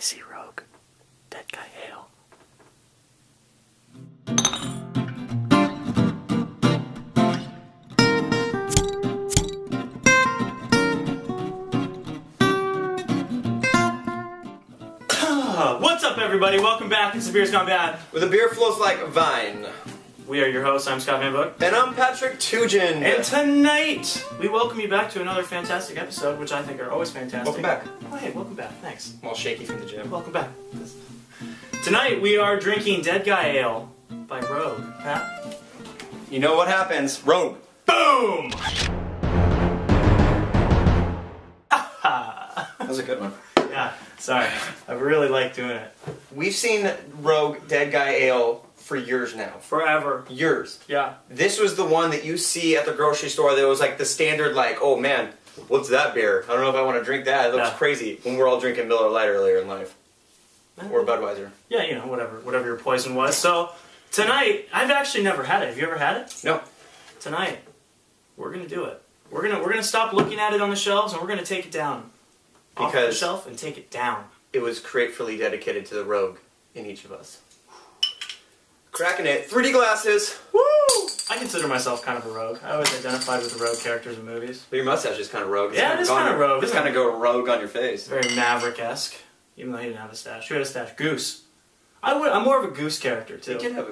see Rogue. Dead guy ale. What's up, everybody? Welcome back to The Beer's Gone Bad. Where the beer flows like a vine. We are your hosts. I'm Scott Van Book. And I'm Patrick Tugin. And tonight, we welcome you back to another fantastic episode, which I think are always fantastic. Welcome back. Oh, hey, welcome back. Thanks. I'm all shaky from the gym. Welcome back. Tonight, we are drinking Dead Guy Ale by Rogue. Pat? You know what happens? Rogue. Boom! That was a good one. Yeah, sorry. I really like doing it. We've seen Rogue Dead Guy Ale for years now. Forever. Years. Yeah. This was the one that you see at the grocery store that was like the standard, like, oh man, what's that beer? I don't know if I want to drink that. It looks crazy. When we're all drinking Miller Lite earlier in life. Or Budweiser. Yeah, you know, whatever your poison was. So, tonight, I've actually never had it. Have you ever had it? No. Tonight, we're gonna do it. We're gonna stop looking at it on the shelves and we're gonna take it down. Off the shelf and take it down. It was gratefully dedicated to the Rogue in each of us. Cracking it. 3D glasses. Woo! I consider myself kind of a rogue. I always identified with the rogue characters in movies. But your mustache is kind of rogue. Yeah, it is kind of rogue. It's kind of go rogue on your face. Very Maverick-esque. Even though he didn't have a stash. Who had a stash? Goose. I'm more of a Goose character too. He did have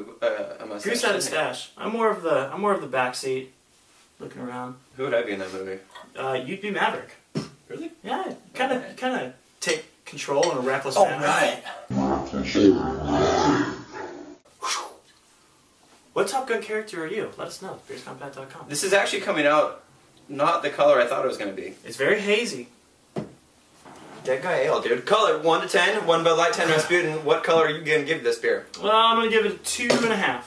a mustache. Goose had a stash. I'm more of the backseat, looking around. Who would I be in that movie? You'd be Maverick. Really? Yeah, kind of take control in a reckless manner. Right. What Top Gun character are you? Let us know. TheBEERSgoneBAD.com. This is actually coming out not the color I thought it was going to be. It's very hazy. Dead Guy Ale, dude. Color 1 to 10, 1 Bud Light, 10 Rasputin. What color are you going to give this beer? Well, I'm going to give it a 2.5.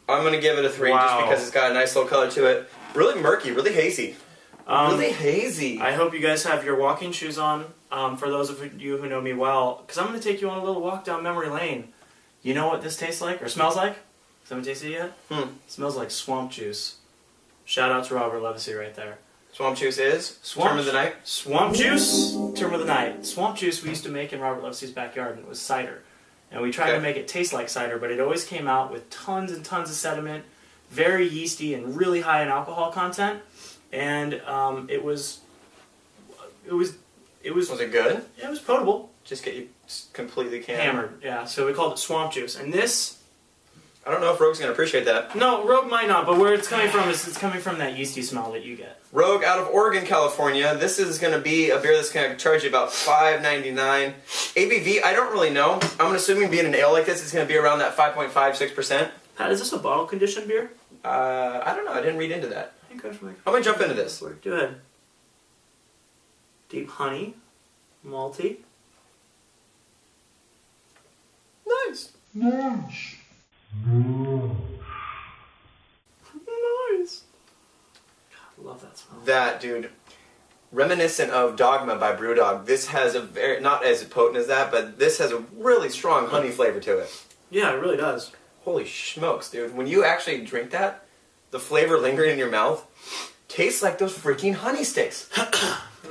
I'm going to give it a 3 just because it's got a nice little color to it. Really murky, really hazy. Really hazy. I hope you guys have your walking shoes on, for those of you who know me well, because I'm going to take you on a little walk down memory lane. You know what this tastes like, or smells like? Haven't tasted it yet? It smells like swamp juice. Shout out to Robert Levacy right there. Swamp juice is? Term of the night? Swamp juice, term of the night. Swamp juice we used to make in Robert Levacy's backyard, and it was cider. And we tried to make it taste like cider, but it always came out with tons and tons of sediment, very yeasty and really high in alcohol content. And it was. Was it good? Yeah, it was potable. Just get you completely hammered. Yeah, so we called it swamp juice. And this, I don't know if Rogue's going to appreciate that. No, Rogue might not, but where it's coming from is it's coming from that yeasty smell that you get. Rogue out of Oregon, California. This is going to be a beer that's going to charge you about $5.99. ABV, I don't really know. I'm assuming being an ale like this, it's going to be around that 5.5, 6%. Pat, is this a bottle conditioned beer? I don't know. I didn't read into that. I'm going to jump into this. Go ahead. Deep honey. Malty. Nice. Nice. God, I love that smell. That, dude, reminiscent of Dogma by Brewdog. This has a very, not as potent as that, but this has a really strong honey flavor to it. Yeah, it really does. Holy smokes, dude. When you actually drink that, the flavor lingering in your mouth tastes like those freaking honey sticks.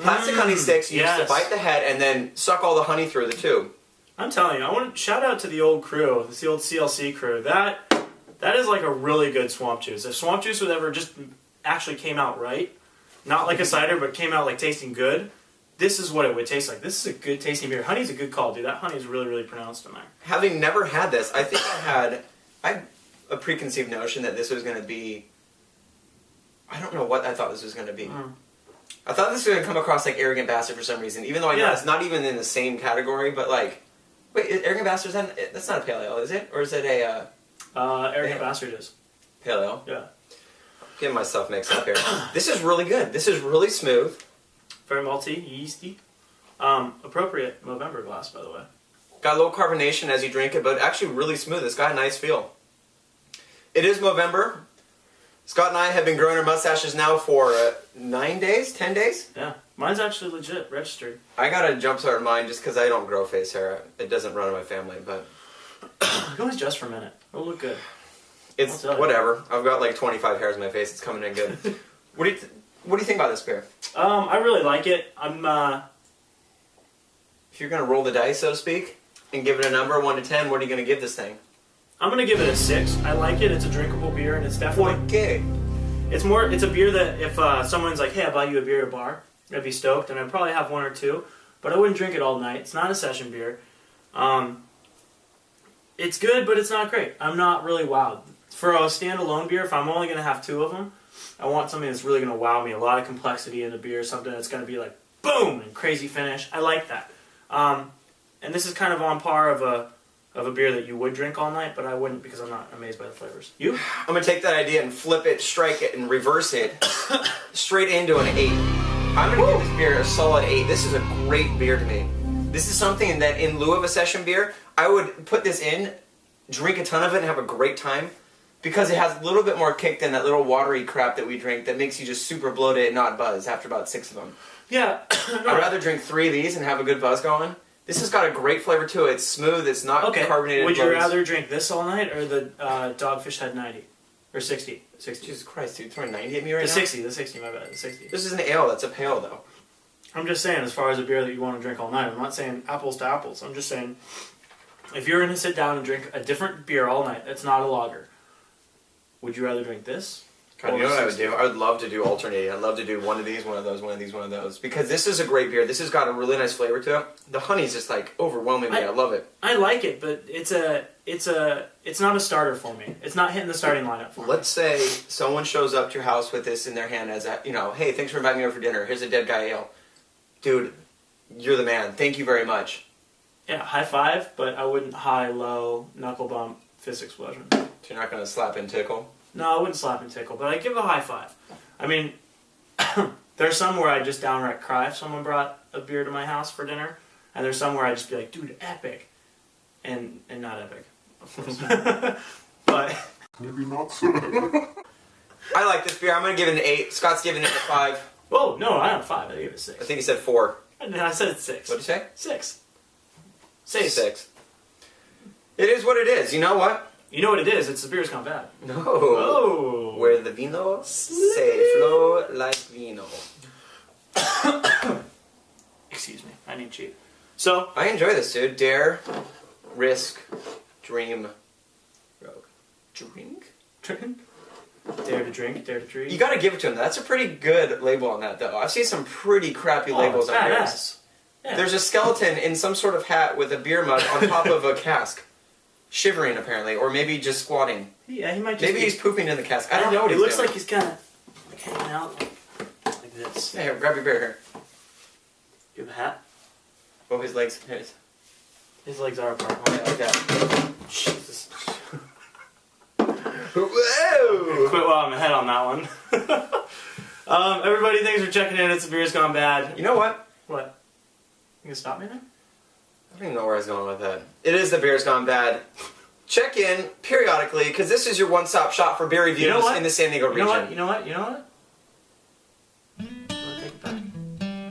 Plastic honey sticks, you used to bite the head and then suck all the honey through the tube. I'm telling you, I want to shout out to the old crew, the old CLC crew. That is like a really good swamp juice. If swamp juice would ever just actually came out right, not like a cider, but came out like tasting good, this is what it would taste like. This is a good tasting beer. Honey's a good call, dude. That honey is really, really pronounced in there. Having never had this, I think I had a preconceived notion that this was going to be, I don't know what I thought this was going to be. I thought this was going to come across like Arrogant Bastard for some reason, even though I know it's not even in the same category, but like, wait, Arrogant Bastard, that's not a pale ale, is it? Or is it a... Arrogant Bastard is. Pale ale? Yeah. Getting myself mixed up here. This is really good. This is really smooth. Very malty, yeasty. Appropriate Movember glass, by the way. Got a little carbonation as you drink it, but actually really smooth. It's got a nice feel. It is Movember. Scott and I have been growing our mustaches now for 9 days? 10 days? Yeah. Mine's actually legit, registered. I got to jumpstart mine just because I don't grow face hair. It doesn't run in my family, but... You can always adjust for a minute. It'll look good. It's whatever. I've got like 25 hairs in my face. It's coming in good. What do you think about this beer? I really like it. if you're gonna roll the dice, so to speak, and give it a number 1 to 10, what are you gonna give this thing? I'm gonna give it a 6. I like it. It's a drinkable beer, and it's definitely. Okay. It's a beer that if someone's like, hey, I'll buy you a beer at a bar, I'd be stoked, and I'd probably have 1 or 2, but I wouldn't drink it all night. It's not a session beer. It's good, but it's not great. I'm not really wowed. For a standalone beer, if I'm only going to have 2 of them, I want something that's really going to wow me. A lot of complexity in the beer, something that's going to be like, boom, and crazy finish. I like that. And this is kind of on par of a beer that you would drink all night, but I wouldn't because I'm not amazed by the flavors. You? I'm going to take that idea and flip it, strike it, and reverse it straight into an 8. I'm going to give this beer a solid 8. This is a great beer to me. This is something that in lieu of a session beer, I would put this in, drink a ton of it, and have a great time. Because it has a little bit more kick than that little watery crap that we drink that makes you just super bloated and not buzz after about 6 of them. Yeah. I'd rather drink 3 of these and have a good buzz going. This has got a great flavor to it. It's smooth. It's not carbonated. Would you rather drink this all night or the Dogfish Head 90? Or 60? 60. Jesus Christ, dude. Throwing 90 at me right now? The 60, my bad. The 60. This is an ale. That's a pale, though. I'm just saying, as far as a beer that you want to drink all night, I'm not saying apples to apples. I'm just saying, if you're going to sit down and drink a different beer all night that's not a lager, would you rather drink this? God, you know what I would do? I would love to do alternating. I'd love to do one of these, one of those, one of these, one of those. Because this is a great beer. This has got a really nice flavor to it. The honey's just like overwhelming me. I love it. I like it, but it's not a starter for me. It's not hitting the starting lineup for me. Let's say someone shows up to your house with this in their hand as a, hey, thanks for inviting me over for dinner. Here's a Dead Guy Ale. Dude, you're the man. Thank you very much. Yeah, high five, but I wouldn't high, low, knuckle bump, fist explosion. So you're not going to slap and tickle? No, I wouldn't slap and tickle, but I'd give it a high five. I mean, there's some where I'd just downright cry if someone brought a beer to my house for dinner, and there's some where I'd just be like, dude, epic. And not epic, of course. But maybe not so epic. I like this beer. I'm going to give it an 8. Scott's giving it a 5. Oh, no, I don't have 5. I gave it a 6. I think he said 4. I said it's 6. What'd you say? 6. Say 6. It is what it is. You know what? You know what it is? It's the Beer's Gone Bad. No. Oh. Where the vino se flow like vino. Excuse me. I need cheat. So I enjoy this, dude. Dare, risk, dream, rogue. Drink? Dare to drink, dare to treat. You gotta give it to him. That's a pretty good label on that, though. I've seen some pretty crappy labels on beers. Yeah. There's a skeleton in some sort of hat with a beer mug on top of a cask. Shivering, apparently, or maybe just squatting. Yeah, he might just maybe he's pooping in the cask. I don't know what he's doing. It looks doing. like he's kind of like hanging out like this. Yeah, here, grab your beer here. You have a hat? Oh, his legs. His legs are apart. Oh, yeah, like that. Jesus. Whoa! Quit while I'm ahead on that one. Everybody, thanks for checking in. It's The Beer's Gone Bad. You know what? What? You gonna stop me there? I don't even know where I was going with that. It is The Beer's Gone Bad. Check in periodically, because this is your one-stop shop for beer reviews in the San Diego region. You know what? I'm gonna take it back.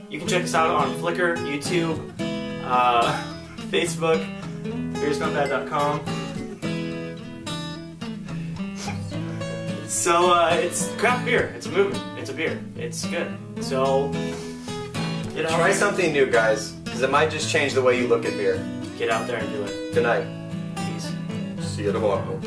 You can check us out on Flickr, YouTube, Facebook, TheBEERSgoneBAD.com. So, it's craft beer. It's a movement. It's a beer. It's good. So, Try something new, guys, because it might just change the way you look at beer. Get out there and do it. Good night. Peace. See you tomorrow.